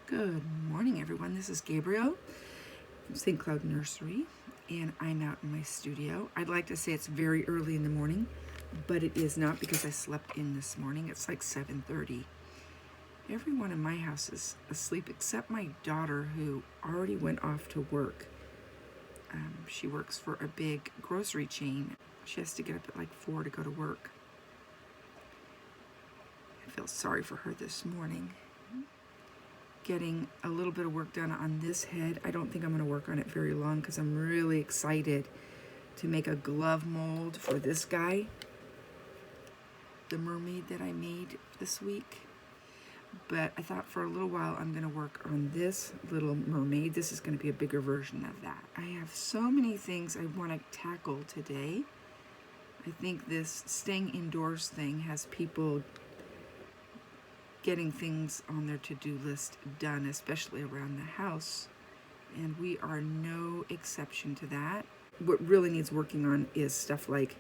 Good morning, everyone. This is Gabriel from St. Cloud Nursery, and I'm out in my studio. I'd like to say it's very early in the morning, but it is not because I slept in this morning. It's like 7:30. Everyone in my house is asleep except my daughter, who already went off to work. She works for a big grocery chain. She has to get up at like 4 to go to work. I feel sorry for her this morning. Getting a little bit of work done on this head. I don't think I'm going to work on it very long because I'm really excited to make a glove mold for this guy, the mermaid that I made this week. But I thought for a little while I'm going to work on this little mermaid. This is going to be a bigger version of that. I have so many things I want to tackle today. I think this staying indoors thing has people getting things on their to-do list done, especially around the house, and we are no exception to that. What really needs working on is stuff like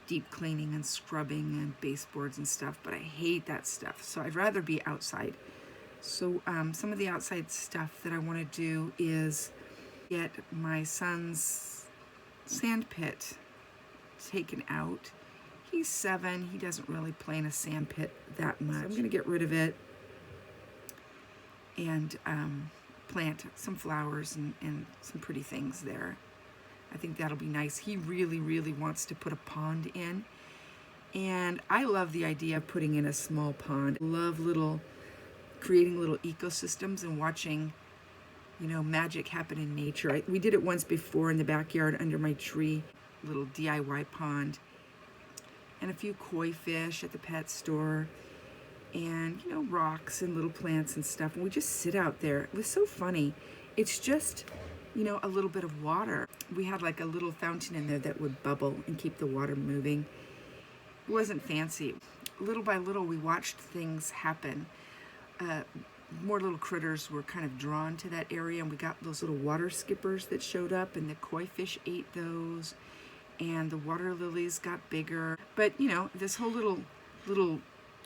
deep cleaning and scrubbing and baseboards and stuff, but I hate that stuff, so I'd rather be outside. So some of the outside stuff that I want to do is get my son's sand pit taken out. He's 7. He doesn't really play in a sand pit that much. So I'm going to get rid of it and plant some flowers and some pretty things there. I think that'll be nice. He really, really wants to put a pond in. And I love the idea of putting in a small pond. I love creating little ecosystems and watching, magic happen in nature. We did it once before in the backyard under my tree, little DIY pond. And a few koi fish at the pet store, and rocks and little plants and stuff, and we just sit out there. It was so funny. It's just a little bit of water. We had like a little fountain in there that would bubble and keep the water moving. It wasn't fancy. Little by little we watched things happen. More little critters were kind of drawn to that area, and we got those little water skippers that showed up, and the koi fish ate those, and the water lilies got bigger. But this whole little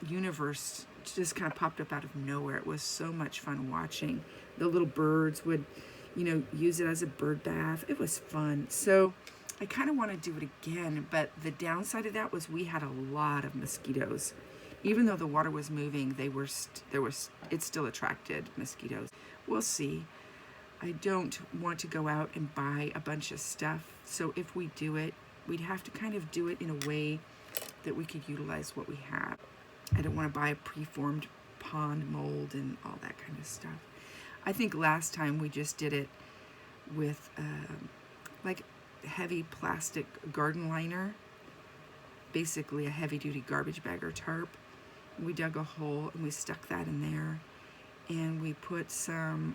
universe just kind of popped up out of nowhere. It was so much fun watching. The little birds would use it as a bird bath. It was fun. So I kind of want to do it again, but the downside of that was we had a lot of mosquitoes. Even though the water was moving, it still attracted mosquitoes. We'll see. I don't want to go out and buy a bunch of stuff. So if we do it, we'd have to kind of do it in a way that we could utilize what we have. I don't want to buy a preformed pond mold and all that kind of stuff. I think last time we just did it with like heavy plastic garden liner, basically a heavy duty garbage bag or tarp. We dug a hole and we stuck that in there. And we put some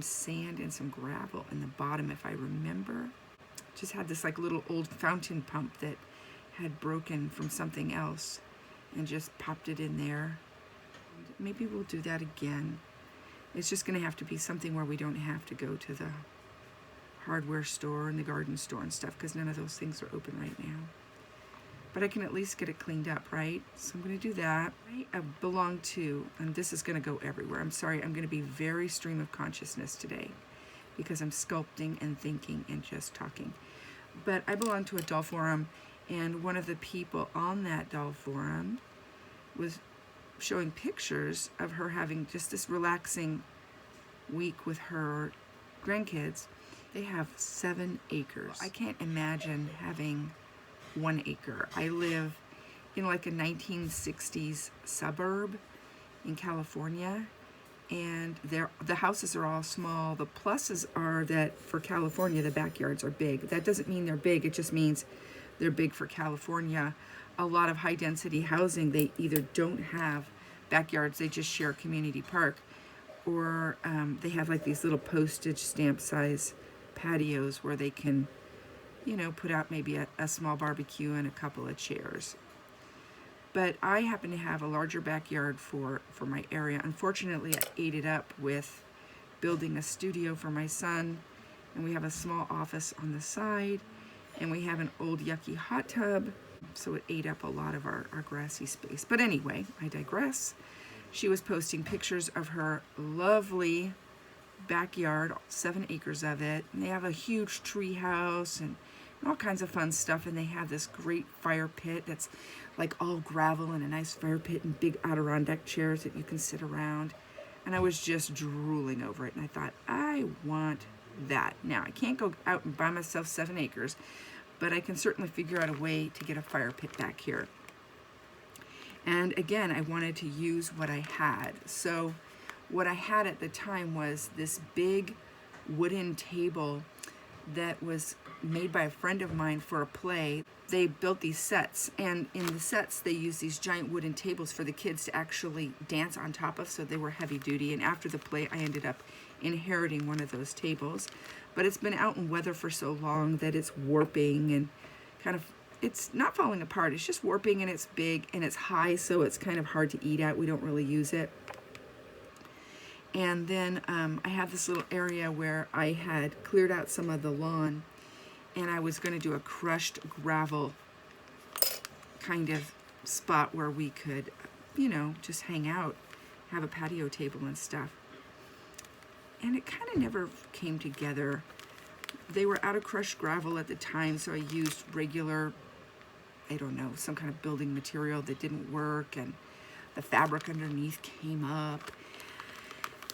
sand and some gravel in the bottom, if I remember. Just had this like little old fountain pump that had broken from something else and just popped it in there. Maybe we'll do that again. It's just gonna have to be something where we don't have to go to the hardware store and the garden store and stuff, because none of those things are open right now. But I can at least get it cleaned up, right? So I'm going to do that. I belong to, and this is going to go everywhere. I'm sorry, I'm going to be very stream of consciousness today because I'm sculpting and thinking and just talking. But I belong to a doll forum, and one of the people on that doll forum was showing pictures of her having just this relaxing week with her grandkids. They have 7 acres. I can't imagine having 1 acre. I live in like a 1960s suburb in California, and the houses are all small. The pluses are that for California the backyards are big. That doesn't mean they're big, it just means they're big for California. A lot of high density housing, they either don't have backyards, they just share a community park, or they have like these little postage stamp size patios where they can put out maybe a small barbecue and a couple of chairs. But I happen to have a larger backyard for my area. Unfortunately, I ate it up with building a studio for my son, and we have a small office on the side, and we have an old yucky hot tub, so it ate up a lot of our grassy space. But anyway, I digress. she was posting pictures of her lovely backyard, 7 acres of it, and they have a huge tree house and all kinds of fun stuff, and they have this great fire pit that's like all gravel and a nice fire pit and big Adirondack chairs that you can sit around. And I was just drooling over it, and I thought, I want that. Now, I can't go out and buy myself 7 acres, but I can certainly figure out a way to get a fire pit back here. And again, I wanted to use what I had. So what I had at the time was this big wooden table that was made by a friend of mine for a play. They built these sets, and in the sets they used these giant wooden tables for the kids to actually dance on top of, so they were heavy duty. And after the play I ended up inheriting one of those tables, but it's been out in weather for so long that it's warping and kind of, it's not falling apart, it's just warping, and it's big and it's high, so it's kind of hard to eat at. We don't really use it. And then I have this little area where I had cleared out some of the lawn, and I was going to do a crushed gravel kind of spot where we could, you know, just hang out, have a patio table and stuff. And it kind of never came together. They were out of crushed gravel at the time, so I used regular, I don't know, some kind of building material that didn't work, and the fabric underneath came up.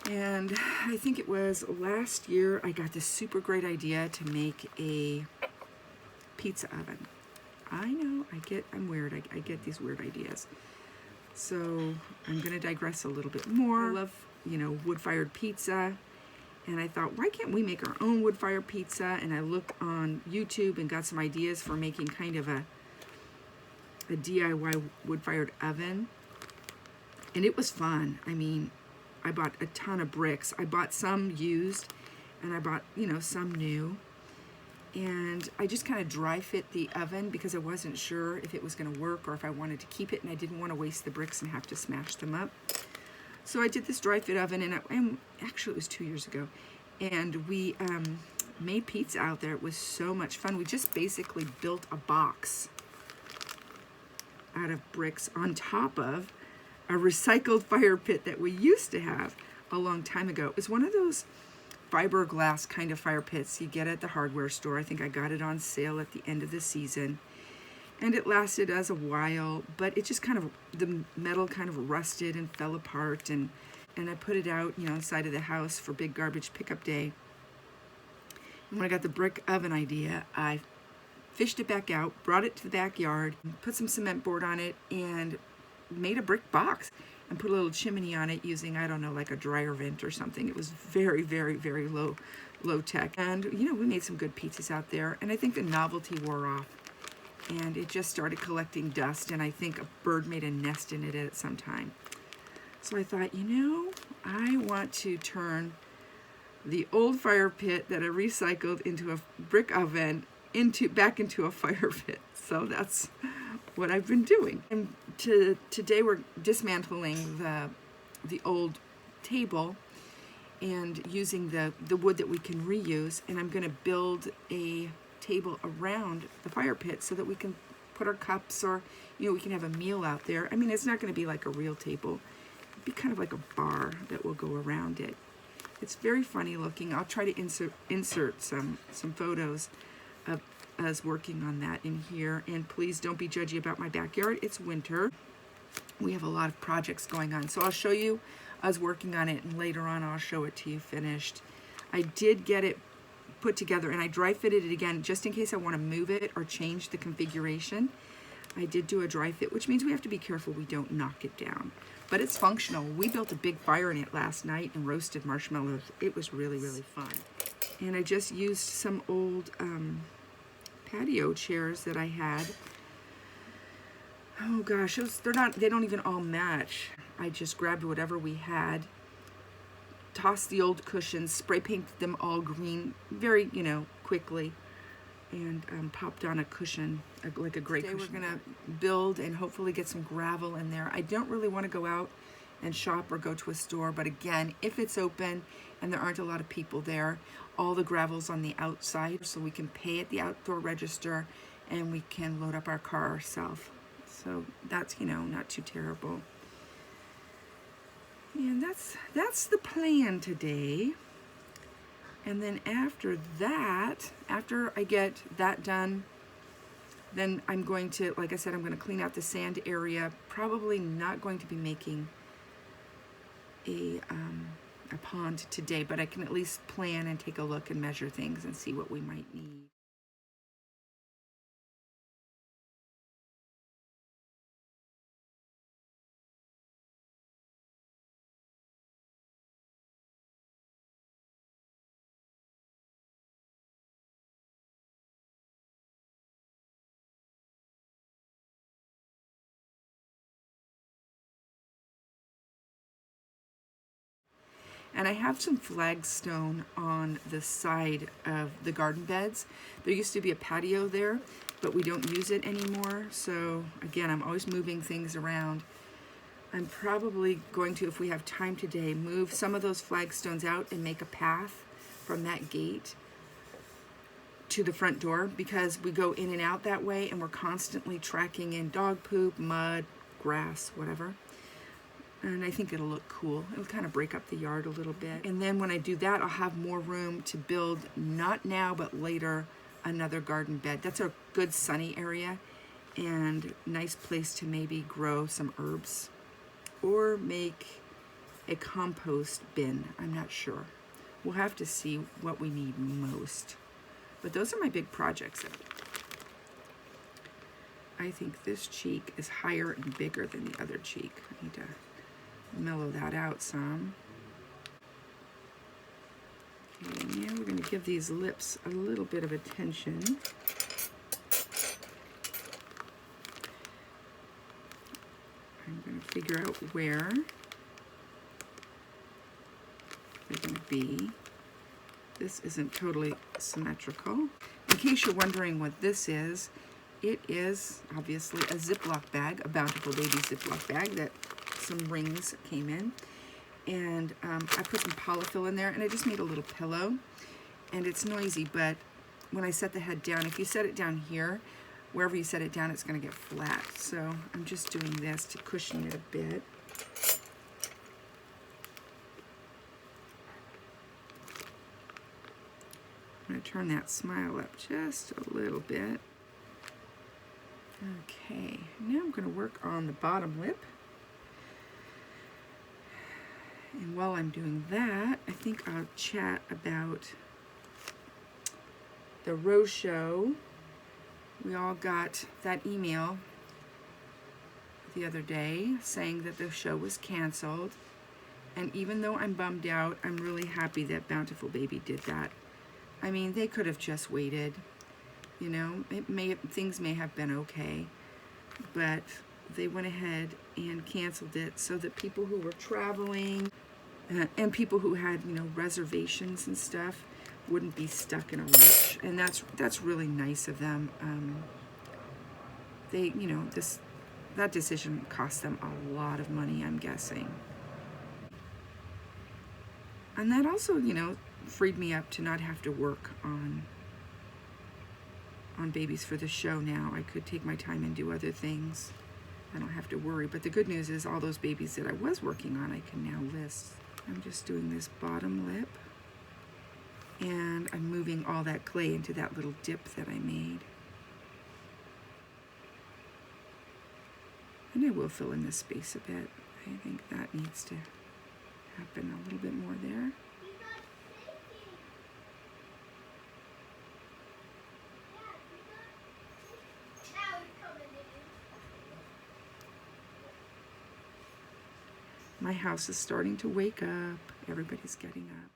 And I think it was last year I got this super great idea to make a pizza oven. I know, I'm weird. I get these weird ideas. So I'm going to digress a little bit more. I love, you know, wood-fired pizza. And I thought, why can't we make our own wood-fired pizza? And I looked on YouTube and got some ideas for making kind of a DIY wood-fired oven. And it was fun. I mean, I bought a ton of bricks. I bought some used, and I bought, you know, some new. And I just kind of dry fit the oven because I wasn't sure if it was going to work or if I wanted to keep it, and I didn't want to waste the bricks and have to smash them up. So I did this dry fit oven, and actually it was 2 years ago, and we made pizza out there. It was so much fun. We just basically built a box out of bricks on top of a recycled fire pit that we used to have a long time ago. It was one of those fiberglass kind of fire pits you get at the hardware store. I think I got it on sale at the end of the season, and it lasted us a while, but it just kind of, the metal kind of rusted and fell apart, and I put it out, you know, inside of the house for big garbage pickup day. And when I got the brick oven idea, I fished it back out, brought it to the backyard, put some cement board on it, and made a brick box and put a little chimney on it using, I don't know, like a dryer vent or something. It was very, very, very low tech. And, you know, we made some good pizzas out there, and I think the novelty wore off, and it just started collecting dust, and I think a bird made a nest in it at some time. So I thought, you know, I want to turn the old fire pit that I recycled into a brick oven back into a fire pit. So that's what I've been doing. And today we're dismantling the old table and using the wood that we can reuse, and I'm going to build a table around the fire pit so that we can put our cups, or, you know, we can have a meal out there. I mean, it's not going to be like a real table. It'll be kind of like a bar that will go around it. It's very funny looking. I'll try to insert some photos of us working on that in here. And please don't be judgy about my backyard. It's winter. We have a lot of projects going on. So I'll show you us working on it, and later on I'll show it to you finished. I did get it put together, and I dry fitted it again just in case I want to move it or change the configuration. I did do a dry fit, which means we have to be careful we don't knock it down. But it's functional. We built a big fire in it last night and roasted marshmallows. It was really, really fun. And I just used some old patio chairs that I had. Oh gosh, they don't even all match. I just grabbed whatever we had, tossed the old cushions, spray painted them all green very, you know, quickly, and popped on a cushion, like a gray cushion. Today we're gonna build and hopefully get some gravel in there. I don't really want to go out and shop or go to a store, but again, if it's open and there aren't a lot of people there, all the gravel's on the outside, so we can pay at the outdoor register and we can load up our car ourselves. So that's, you know, not too terrible. And that's the plan today. And then after that, after I get that done, then I'm going to, like I said, I'm going to clean out the sand area. Probably not going to be making a pond today, but I can at least plan and take a look and measure things and see what we might need. And I have some flagstone on the side of the garden beds. There used to be a patio there, but we don't use it anymore. So again, I'm always moving things around. I'm probably going to, if we have time today, move some of those flagstones out and make a path from that gate to the front door, because we go in and out that way and we're constantly tracking in dog poop, mud, grass, whatever. And I think it'll look cool. It'll kind of break up the yard a little bit. And then when I do that, I'll have more room to build, not now, but later, another garden bed. That's a good sunny area and nice place to maybe grow some herbs or make a compost bin. I'm not sure. We'll have to see what we need most. But those are my big projects. I think this cheek is higher and bigger than the other cheek. I need to mellow that out some. Okay, now we're going to give these lips a little bit of attention. I'm going to figure out where they're going to be. This isn't totally symmetrical. In case you're wondering what this is, it is obviously a Ziploc bag, a Bountiful Baby Ziploc bag that some rings came in. And I put some polyfill in there, and I just made a little pillow. And it's noisy, but when I set the head down, if you set it down here, wherever you set it down, it's going to get flat. So I'm just doing this to cushion it a bit. I'm going to turn that smile up just a little bit. Okay, now I'm going to work on the bottom lip. And while I'm doing that, I think I'll chat about the Rose Show. We all got that email the other day saying that the show was canceled. And even though I'm bummed out, I'm really happy that Bountiful Baby did that. I mean, they could have just waited. You know, things may have been okay, but they went ahead and canceled it so that people who were traveling and people who had, you know, reservations and stuff wouldn't be stuck in a rush. And that's really nice of them. They, you know, that decision cost them a lot of money, I'm guessing. And that also, you know, freed me up to not have to work on babies for the show now. I could take my time and do other things. I don't have to worry. But the good news is all those babies that I was working on, I can now list. I'm just doing this bottom lip. And I'm moving all that clay into that little dip that I made. And I will fill in this space a bit. I think that needs to happen a little bit more there. My house is starting to wake up. Everybody's getting up.